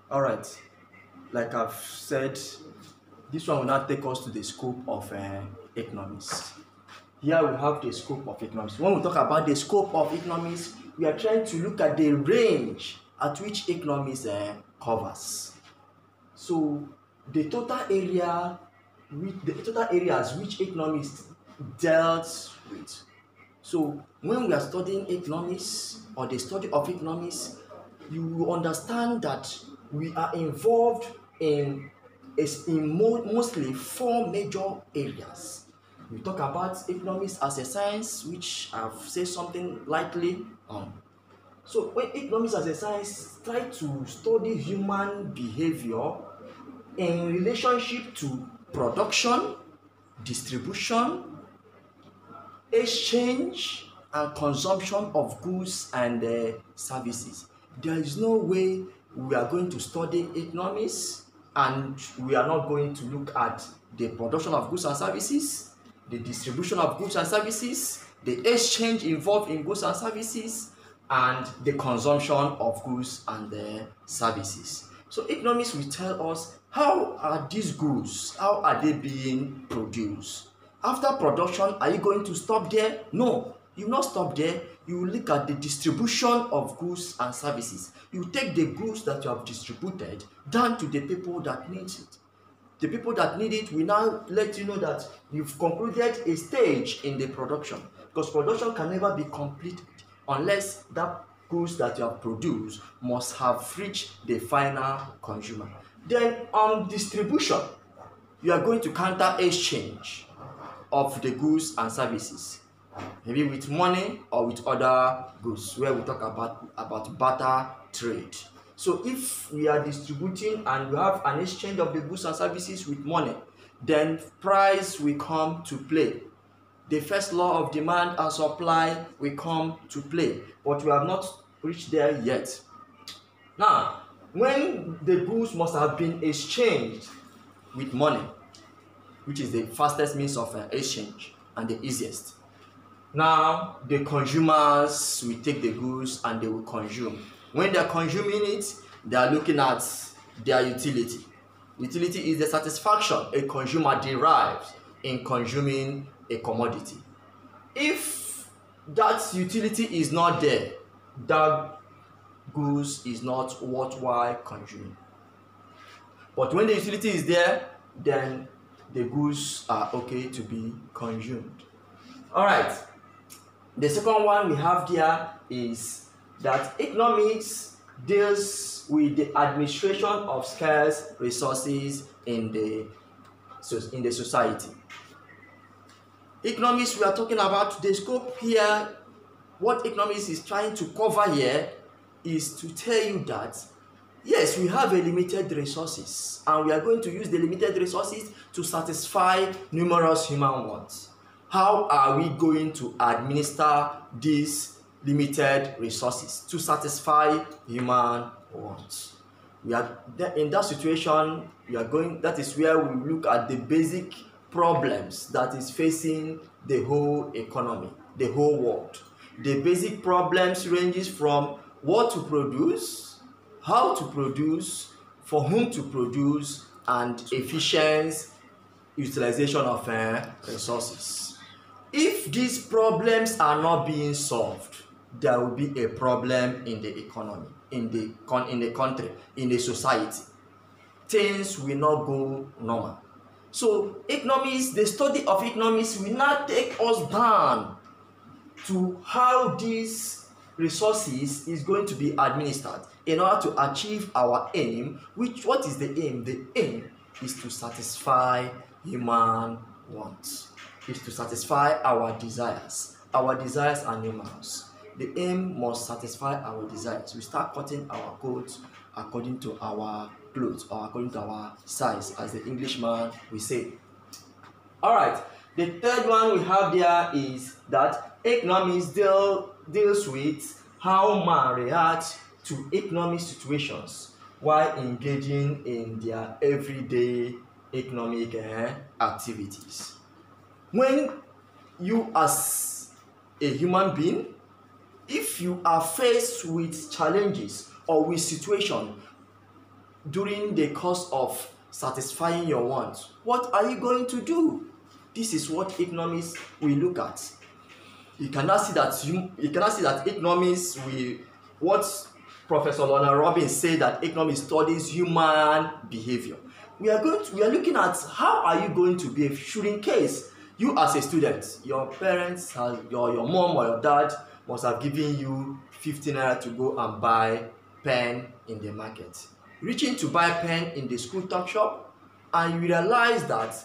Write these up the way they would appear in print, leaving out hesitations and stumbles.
All right, like I've said, this one will now take us to the scope of economics. Here we have the scope of economics. When we talk about the scope of economics, we are trying to look at the range at which economics covers. So the total area, the total areas which economics dealt with. So when we are studying economics or the study of economics, you will understand that we are involved in mostly four major areas. We talk about economics as a science, which I've said something lightly on. So when economics as a science try to study human behavior in relationship to production, distribution, exchange and consumption of goods and services. There is no way we are going to study economics and we are not going to look at the production of goods and services, the distribution of goods and services, the exchange involved in goods and services, and the consumption of goods and services. So economics will tell us how are these goods, how are they being produced. After production, are you going to stop there? No, you will not stop there. You will look at the distribution of goods and services. You take the goods that you have distributed down to the people that need it. The people that need it will now let you know that you've concluded a stage in the production, because production can never be completed unless that goods that you have produced must have reached the final consumer. Then on distribution, you are going to counter exchange of the goods and services, maybe with money or with other goods, where we talk about barter trade. So if we are distributing and we have an exchange of the goods and services with money, then price will come to play. The first law of demand and supply will come to play, but we have not reached there yet. Now, when the goods must have been exchanged with money, which is the fastest means of exchange and the easiest. Now, the consumers will take the goods and they will consume. When they are consuming it, they are looking at their utility. Utility is the satisfaction a consumer derives in consuming a commodity. If that utility is not there, that goods is not worthwhile consuming. But when the utility is there, then the goods are okay to be consumed. All right. The second one we have there is that economics deals with the administration of scarce resources in the society. Economics, we are talking about the scope here. What economics is trying to cover here is to tell you that yes, we have a limited resources and we are going to use the limited resources to satisfy numerous human wants. How are we going to administer these limited resources to satisfy human wants? We are in that situation. That is where we look at the basic problems that is facing the whole economy, the whole world. The basic problems ranges from what to produce, how to produce, for whom to produce, and efficient utilization of resources. If these problems are not being solved, there will be a problem in the economy, in the country, in the society. Things will not go normal. So economics, the study of economics will now take us down to how these resources is going to be administered in order to achieve our aim. What is the aim? The aim is to satisfy human wants, is to satisfy our desires. Our desires are numerous. The aim must satisfy our desires. We start cutting our coats according to our clothes or according to our size, as the Englishman will say. All right. The third one we have there is that economics deals with how man reacts to economic situations while engaging in their everyday economic activities. When you as a human being, if you are faced with challenges or with situations during the course of satisfying your wants, what are you going to do? This is what economists will look at. You cannot see that economics will, what Professor Lorna Robbins said, that economics studies human behavior. We are looking at how are you going to behave should, in case you as a student, your parents, your mom or your dad must have given you 50 naira to go and buy pen in the market. Reaching to buy pen in the school tuck shop, and you realize that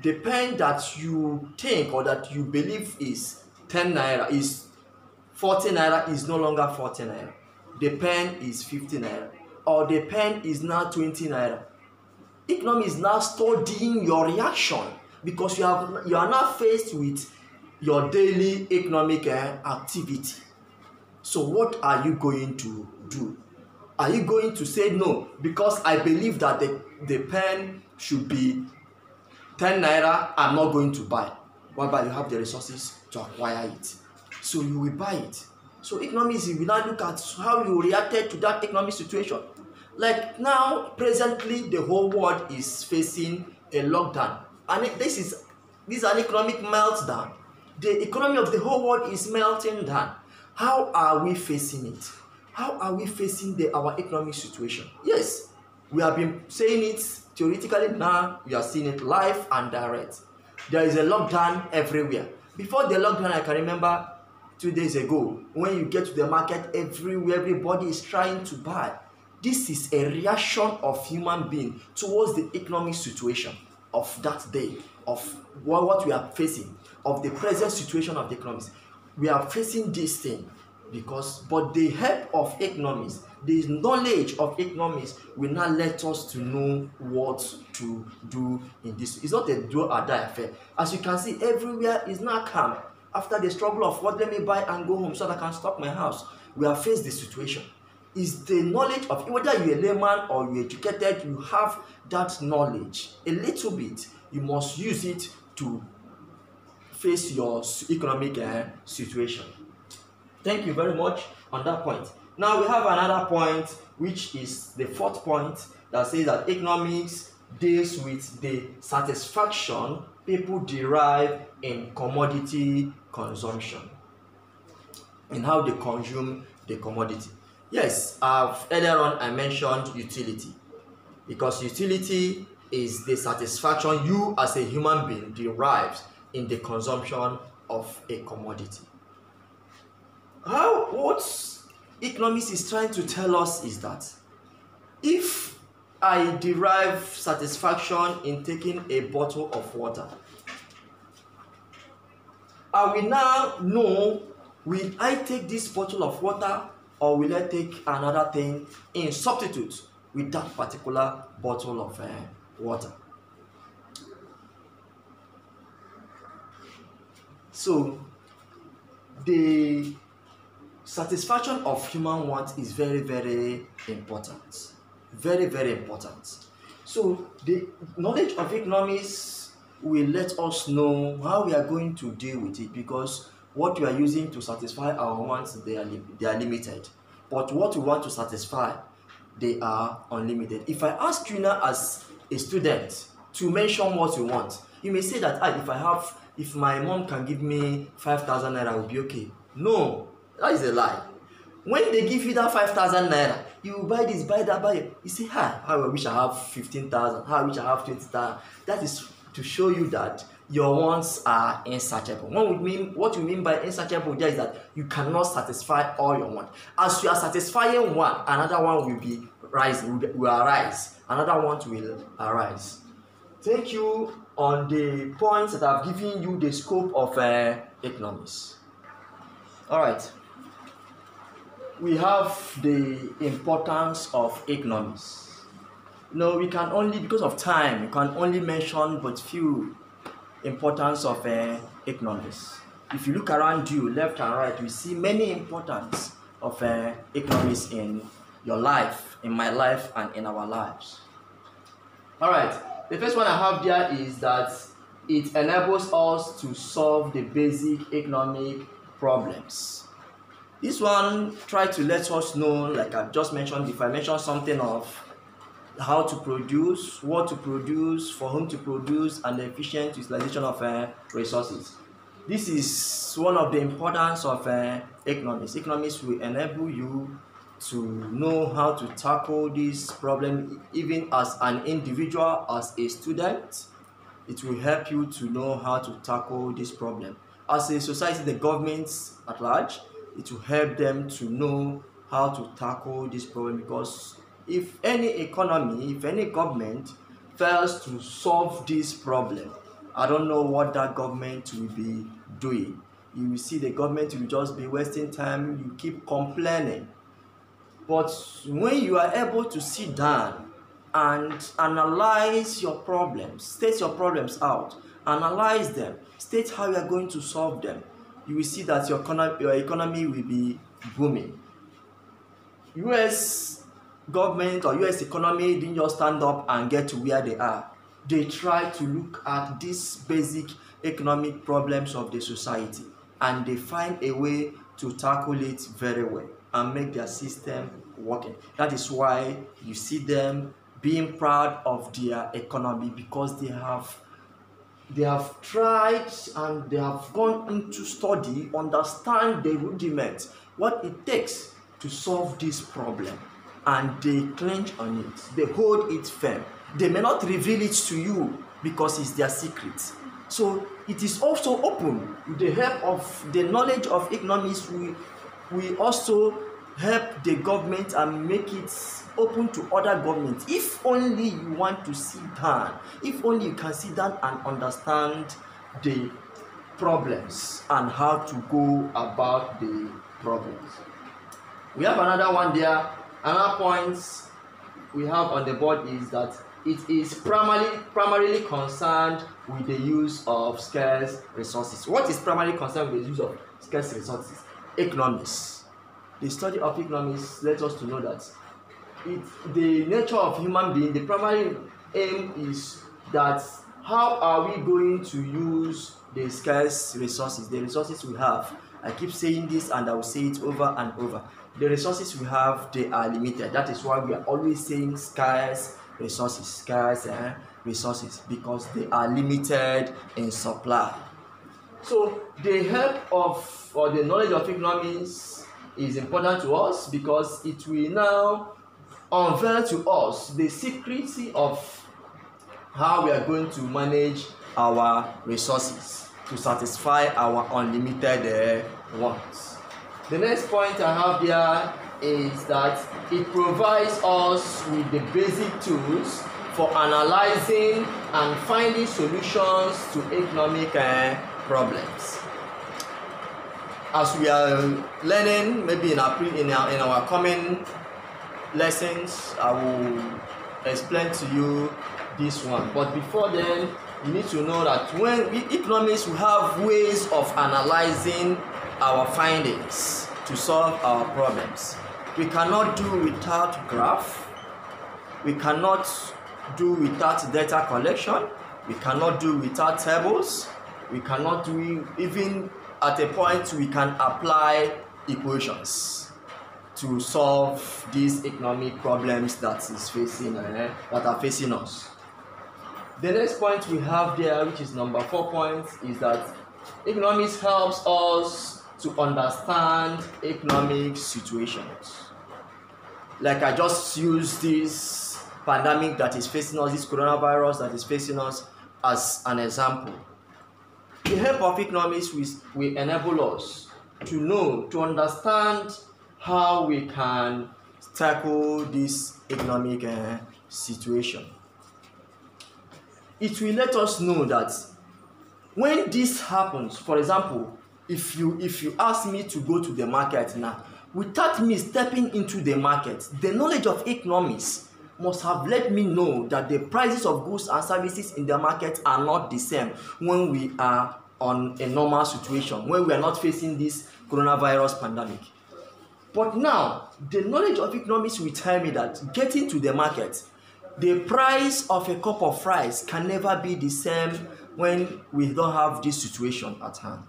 the pen that you think or that you believe is 10 naira is 40 naira is no longer 40 naira. The pen is 50 naira, or the pen is now 20 naira. Economy is now studying your reaction, because you are now faced with your daily economic activity. So what are you going to do? Are you going to say no because I believe that the pen should be 10 naira, I'm not going to buy, whereby you have the resources to acquire it, so you will buy it? So economics will now look at how you reacted to that economic situation. Like now, presently, the whole world is facing a lockdown, and this is an economic meltdown. The economy of the whole world is melting down. How are we facing it? How are we facing our economic situation? Yes, we have been saying it theoretically. Now we are seeing it live and direct. There is a lockdown everywhere. Before the lockdown, I can remember 2 days ago, when you get to the market, everywhere, everybody is trying to buy. This is a reaction of human being towards the economic situation of that day, of what we are facing, of the present situation of the economies. We are facing this thing but the help of economics, the knowledge of economics will not let us to know what to do in this. It's not a do or die affair. As you can see, everywhere is now calm. After the struggle of let me buy and go home so that I can stock my house, we have faced the situation. Is the knowledge of, whether you're a layman or you're educated, you have that knowledge a little bit. You must use it to face your economic situation. Thank you very much on that point. Now we have another point, which is the fourth point, that says that economics deals with the satisfaction people derive in commodity consumption, in how they consume the commodity. Yes, earlier on I mentioned utility, because utility is the satisfaction you as a human being derives in the consumption of a commodity. What economics is trying to tell us is that if I derive satisfaction in taking a bottle of water, I will now know, will I take this bottle of water or will I take another thing in substitute with that particular bottle of water? So the satisfaction of human wants is very, very important. Very, very important. So the knowledge of economics will let us know how we are going to deal with it, because what we are using to satisfy our wants, they are limited. But what we want to satisfy, they are unlimited. If I ask you now as a student to mention what you want, you may say that if my mom can give me 5,000 naira, I will be okay. No, that is a lie. When they give you that 5,000 naira, you buy this, buy that, buy it. You say, how I wish I have 15,000, how I wish I have 20,000. That is to show you that your wants are insatiable. What you mean by insatiable there is that you cannot satisfy all your wants. As you are satisfying one, another one will be rising, will arise. Another one will arise. Thank you on the points that I've given you the scope of economics. All right. We have the importance of economics. We can only, because of time, we can only mention but few importance of economics. If you look around you, left and right, we see many importance of economics in your life, in my life, and in our lives. All right. The first one I have there is that it enables us to solve the basic economic problems. This one try to let us know, like I've just mentioned, if I mention something of how to produce, what to produce, for whom to produce, and the efficient utilization of resources. This is one of the importance of economics. Economics will enable you to know how to tackle this problem, even as an individual, as a student. It will help you to know how to tackle this problem. As a society, the governments at large, it will help them to know how to tackle this problem, because if any economy, if any government fails to solve this problem, I don't know what that government will be doing. You will see the government will just be wasting time, you keep complaining. But when you are able to sit down and analyze your problems, state your problems out, analyze them, state how you are going to solve them, you will see that your economy will be booming. US government or US economy didn't just stand up and get to where they are. They try to look at these basic economic problems of the society, and they find a way to tackle it very well and make their system working. That is why you see them being proud of their economy, because they have tried and they have gone into study, understand the rudiments, what it takes to solve this problem, and they clench on it, they hold it firm. They may not reveal it to you because it's their secret. So it is also open. With the help of the knowledge of economics, we also help the government and make it open to other governments. If only you want to sit down, if only you can sit down and understand the problems and how to go about the problems. We have another one there. Another point we have on the board is that it is primarily concerned with the use of scarce resources. What is primarily concerned with the use of scarce resources? Economics. The study of economics lets us to know that the nature of human being, the primary aim is that how are we going to use the scarce resources, the resources we have. I keep saying this and I will say it over and over. The resources we have, they are limited. That is why we are always saying scarce resources, resources, because they are limited in supply. So the help of, or the knowledge of economics is important to us, because it will now unveil to us the secrecy of how we are going to manage our resources to satisfy our unlimited wants. The next point I have here is that it provides us with the basic tools for analyzing and finding solutions to economic problems. As we are learning, maybe in our coming lessons, I will explain to you this one. But before then, you need to know that when economists will have ways of analyzing our findings to solve our problems. We cannot do without graph. We cannot do without data collection. We cannot do without tables. We cannot do, even at a point we can apply equations to solve these economic problems that are facing us. The next point we have there, which is number 4 point, is that economics helps us to understand economic situations. Like I just used this pandemic that is facing us, this coronavirus that is facing us, as an example. The help of economics will enable us to know, to understand how we can tackle this economic situation. It will let us know that when this happens, for example, if you ask me to go to the market now, without me stepping into the market, the knowledge of economics must have let me know that the prices of goods and services in the market are not the same when we are on a normal situation, when we are not facing this coronavirus pandemic. But now, the knowledge of economics will tell me that getting to the market, the price of a cup of rice can never be the same when we don't have this situation at hand.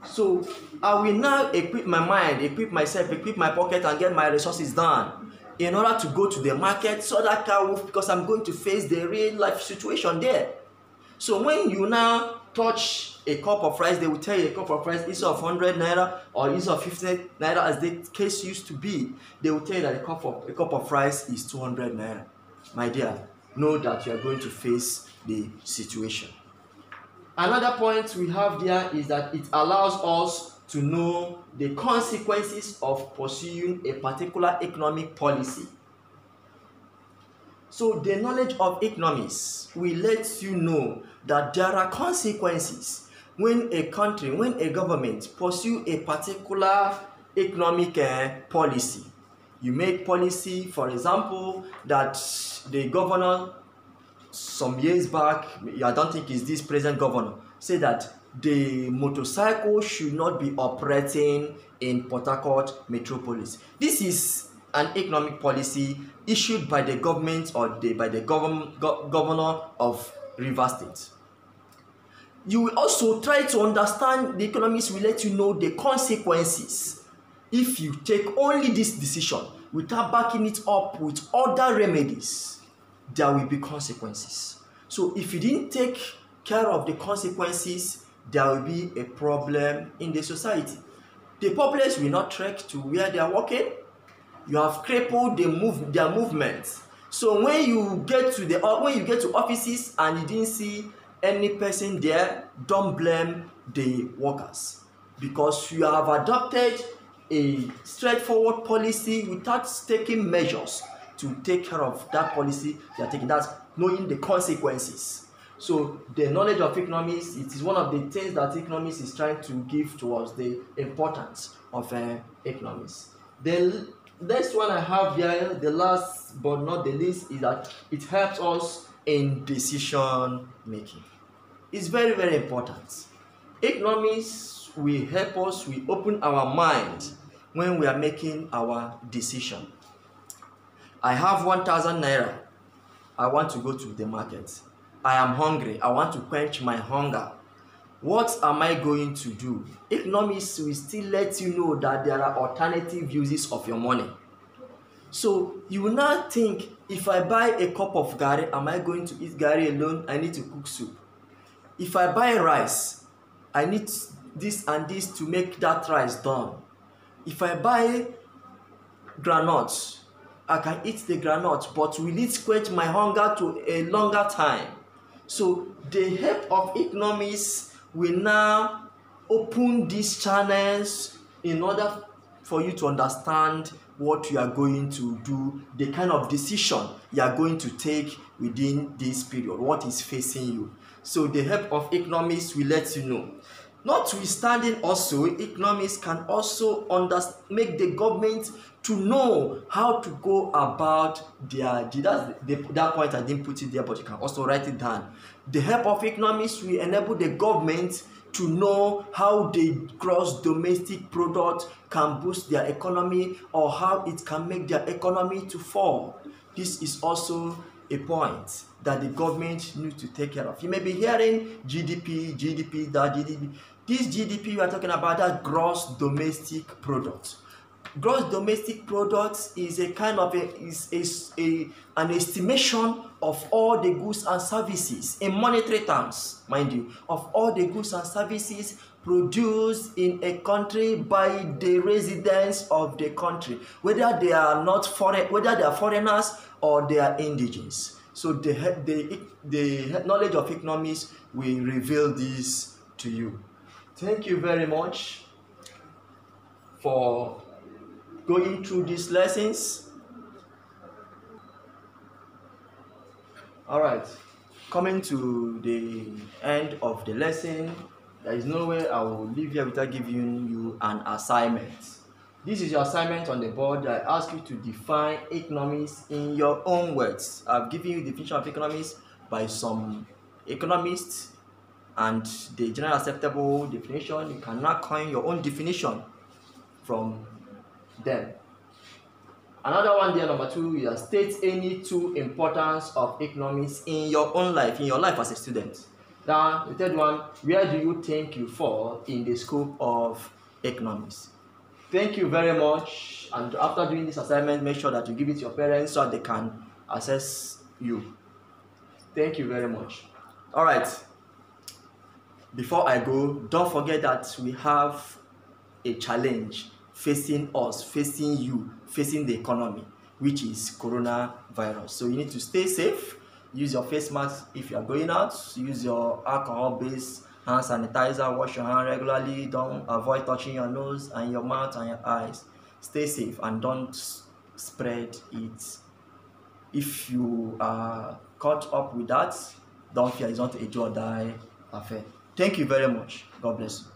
So I will now equip my mind, equip myself, equip my pocket, and get my resources done. in order to go to the market, so that car will, because I'm going to face the real life situation there. So when you now touch a cup of rice, they will tell you a cup of rice is of 100 naira or is of 50 naira, as the case used to be. They will tell you that a cup of rice is 200 naira. My dear, know that you are going to face the situation. Another point we have there is that it allows us to know the consequences of pursuing a particular economic policy. So the knowledge of economics will let you know that there are consequences when a country, when a government pursue a particular economic policy. You make policy, for example, that the governor some years back, I don't think it's this present governor, said that the motorcycle should not be operating in Port Harcourt metropolis. This is an economic policy issued by the government or by the governor of Rivers State. You will also try to understand, the economics will let you know the consequences if you take only this decision without backing it up with other remedies. There will be consequences. So if you didn't take care of the consequences, there will be a problem in the society. The populace will not trek to where they are working. You have crippled their movement. So when you get to offices and you didn't see any person there, don't blame the workers, because you have adopted a straightforward policy without taking measures to take care of that policy you are taking. That's knowing the consequences. So the knowledge of economics, it is one of the things that economics is trying to give to us, the importance of economics. The next one I have here, the last but not the least, is that it helps us in decision making. It's very, very important. Economics will help us, we open our mind when we are making our decision. I have 1,000 naira. I want to go to the market. I am hungry. I want to quench my hunger. What am I going to do? Economics will still let you know that there are alternative uses of your money. So you will not think, if I buy a cup of garri, am I going to eat garri alone? I need to cook soup. If I buy rice, I need this and this to make that rice done. If I buy groundnuts, I can eat the groundnut, but will it quench my hunger to a longer time? So the help of economics will now open these channels in order for you to understand what you are going to do, the kind of decision you are going to take within this period, what is facing you. So the help of economics will let you know. Notwithstanding also, economics can also make the government to know how to go about that point I didn't put it there, but you can also write it down. The help of economics will enable the government to know how the gross domestic product can boost their economy, or how it can make their economy to fall. This is also a point that the government needs to take care of. You may be hearing GDP. This GDP we are talking about, that gross domestic product. Gross domestic product is a kind of an estimation of all the goods and services in monetary terms, mind you, of all the goods and services produced in a country by the residents of the country, whether they are foreigners or they are indigenous. So the knowledge of economics will reveal this to you. Thank you very much for going through these lessons. All right, coming to the end of the lesson, there is no way I will leave here without giving you an assignment. This is your assignment on the board. I ask you to define economics in your own words. I've given you the definition of economics by some economists and the general acceptable definition. You can now coin your own definition from them. Another one there, number 2, is state any two importance of economics in your own life, in your life as a student. Now, the third one, where do you think you fall in the scope of economics? Thank you very much. And after doing this assignment, make sure that you give it to your parents so that they can assess you. Thank you very much. All right. Before I go, don't forget that we have a challenge facing us, facing you, facing the economy, which is coronavirus. So you need to stay safe. Use your face mask if you are going out. Use your alcohol-based hand sanitizer. Wash your hand regularly. Don't avoid touching your nose and your mouth and your eyes. Stay safe and don't spread it. If you are caught up with that, don't fear. It's not a do or die affair. Thank you very much. God bless you.